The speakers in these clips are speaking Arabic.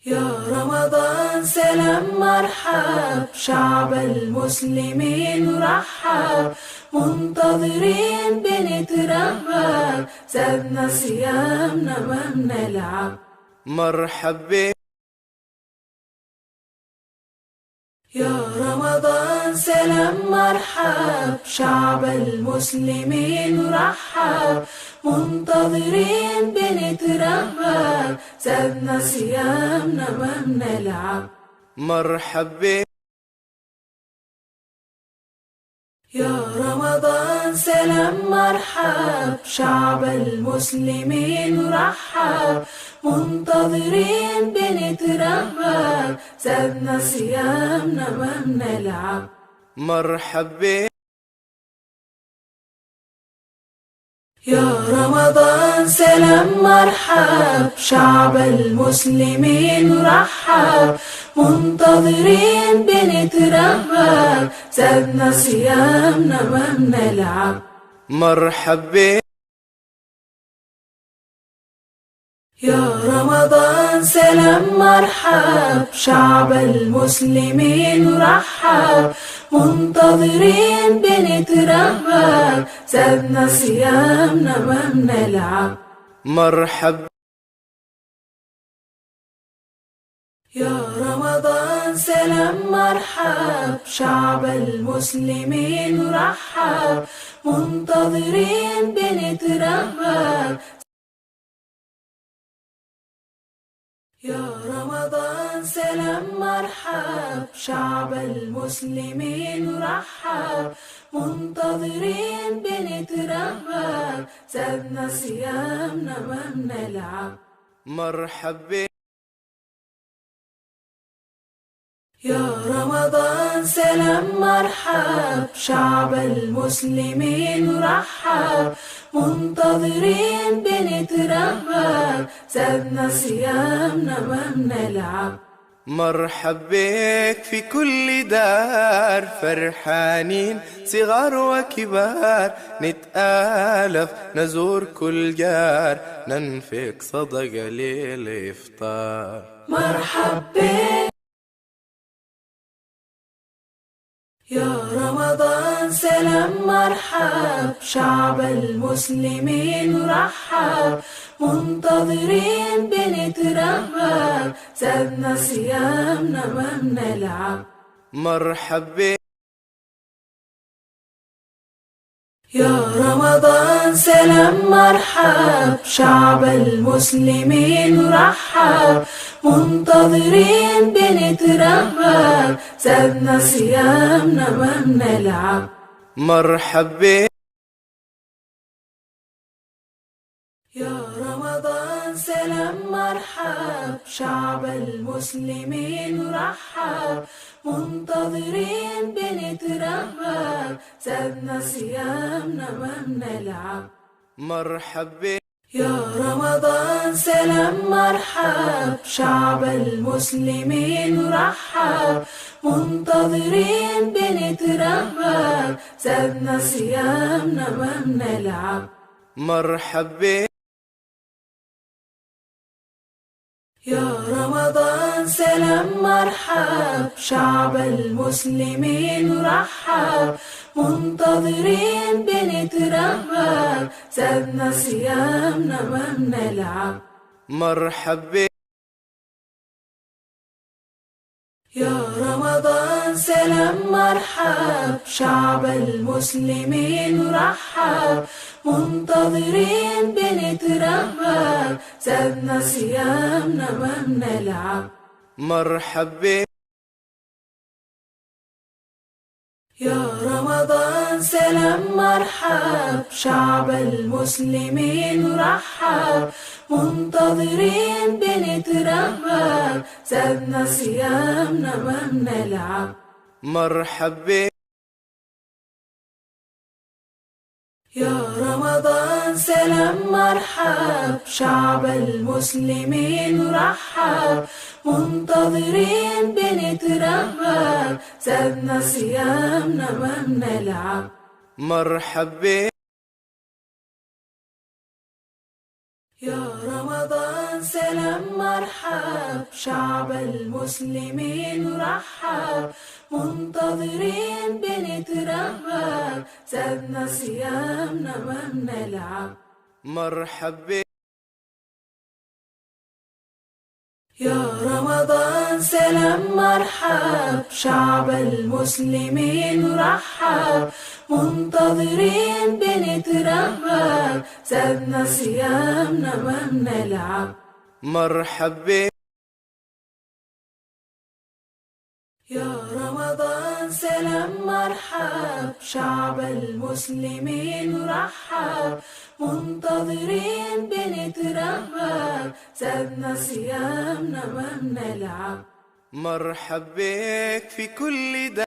يا رمضان سلام مرحب، شعب المسلمين رحب، منتظرين بنترهب، زادنا صيامنا ما بنلعب. مرحب بك يا رمضان سلام مرحب، شعب المسلمين رحب، منتظرين بنترهب، زادنا صيامنا ما بنلعب. مرحب بك يا رمضان سلام مرحب، شعب المسلمين رحب، منتظرين بنترهب، زادنا صيامنا ما بنلعب. مرحب بك يا رمضان سلام مرحب، شعب المسلمين رحب، منتظرين بنترهب، زادنا صيامنا ما بنلعب. مرحب بك يا رمضان سلام مرحب، شعب المسلمين رحب، منتظرين بنترهب، زادنا صيامنا ما بنلعب. مرحب يا رمضان سلام مرحب، شعب المسلمين رحب، منتظرين بنترهب. يا رمضان سلام مرحب، شعب المسلمين رحب، منتظرين بنترهب، زادنا صيامنا ما بنلعب. مرحب بك يا رمضان سلام مرحب، شعب المسلمين رحب، منتظرين بنترهب، زادنا صيامنا ما بنلعب. مرحب بك في كل دار، فرحانين صغار وكبار، نتآلف نزور كل جار، ننفق صدقة للإفطار. مرحب بك يا رمضان سلام مرحب، شعب المسلمين رحب، منتظرين بنترهب، زادنا صيامنا ما بنلعب. مرحب بك يا رمضان سلام مرحب، شعب المسلمين رحب، منتظرين بنترهب، زادنا صيامنا ما بنلعب. مرحب بك يا رمضان سلام مرحب، شعب المسلمين رحب، منتظرين بنترهب، زادنا صيامنا ما بنلعب. مرحب بك يا رمضان سلام مرحب، شعب المسلمين رحب، منتظرين بنترهب، زادنا صيامنا ما بنلعب. مرحب بك يا رمضان سلام مرحب، شعب المسلمين رحب، منتظرين بنترهب، زادنا صيامنا ما بنلعب. مرحب بك يا رمضان سلام مرحب، شعب المسلمين رحب، منتظرين بنترهب، زادنا صيامنا ما بنلعب. مرحب بك يا رمضان سلام مرحب، شعب المسلمين رحب، منتظرين بنترهب، زادنا صيامنا ما بنلعب. مرحب بك يا رمضان سلام مرحب، شعب المسلمين رحب، منتظرين بنترهب، زادنا صيامنا ما بنلعب. مرحب بك يا رمضان سلام مرحب، شعب المسلمين رحب، منتظرين بنترهب، زادنا صيامنا ما بنلعب. مرحب بك يا رمضان سلام مرحب، شعب المسلمين رحب، منتظرين بنترهب، زادنا صيامنا ما بنلعب. مرحب بك يا رمضان سلام مرحب، شعب المسلمين رحب، منتظرين بنترهب، زادنا صيامنا ما بنلعب. مرحب بك في كل دار.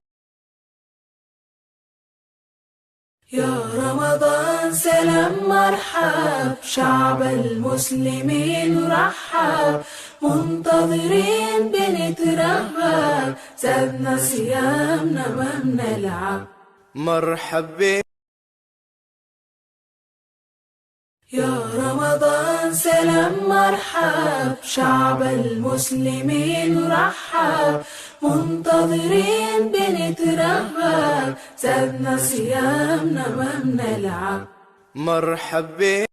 يا رمضان سلام مرحب، شعب المسلمين رحب، منتظرين بنترهب، زادنا صيامنا ما بنلعب. مرحب بك يا رمضان سلام مرحب، شعب المسلمين رحب، منتظرين بنترهب، زادنا صيامنا ما بنلعب. مرحب بك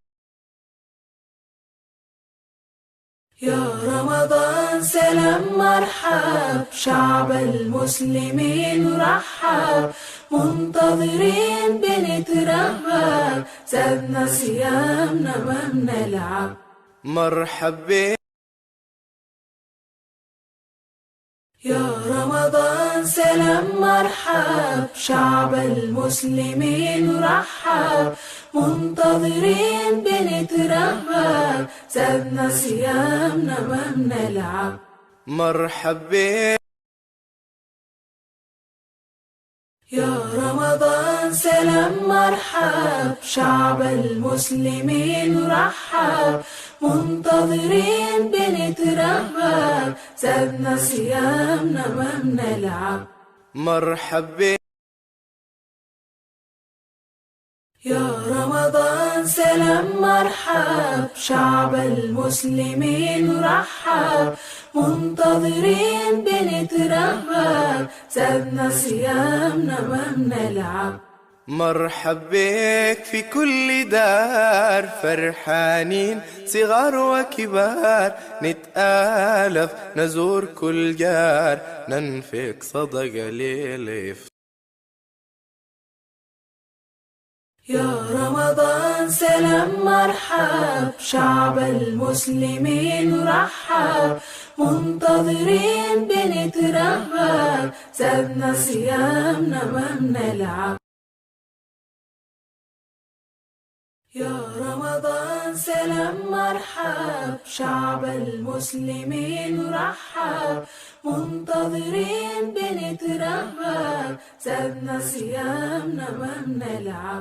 يا رمضان سلام مرحب، شعب المسلمين رحب، منتظرين بنترهب، زادنا صيامنا ما بنلعب. مرحب بك يا رمضان سلام مرحب، شعب المسلمين رحب، منتظرين بنترهب، زادنا صيامنا ما بنلعب. مرحب بك يا رمضان سلام مرحب، شعب المسلمين رحب، منتظرين بنترهب، زادنا صيامنا ما بنلعب. مرحب بك يا رمضان سلام مرحب، شعب المسلمين رحب، منتظرين بنترهب، زادنا صيامنا ما بنلعب. مرحب بك في كل دار، فرحانين صغار وكبار، نتآلف نزور كل جار، ننفق صدقة للإفطار. يا رمضان سلام مرحب، شعب المسلمين رحب، منتظرين بنترهب، زادنا صيامنا ما بنلعب. يا رمضان سلام مرحب، شعب المسلمين رحب، منتظرين بنترهب، زادنا صيامنا ما بنلعب.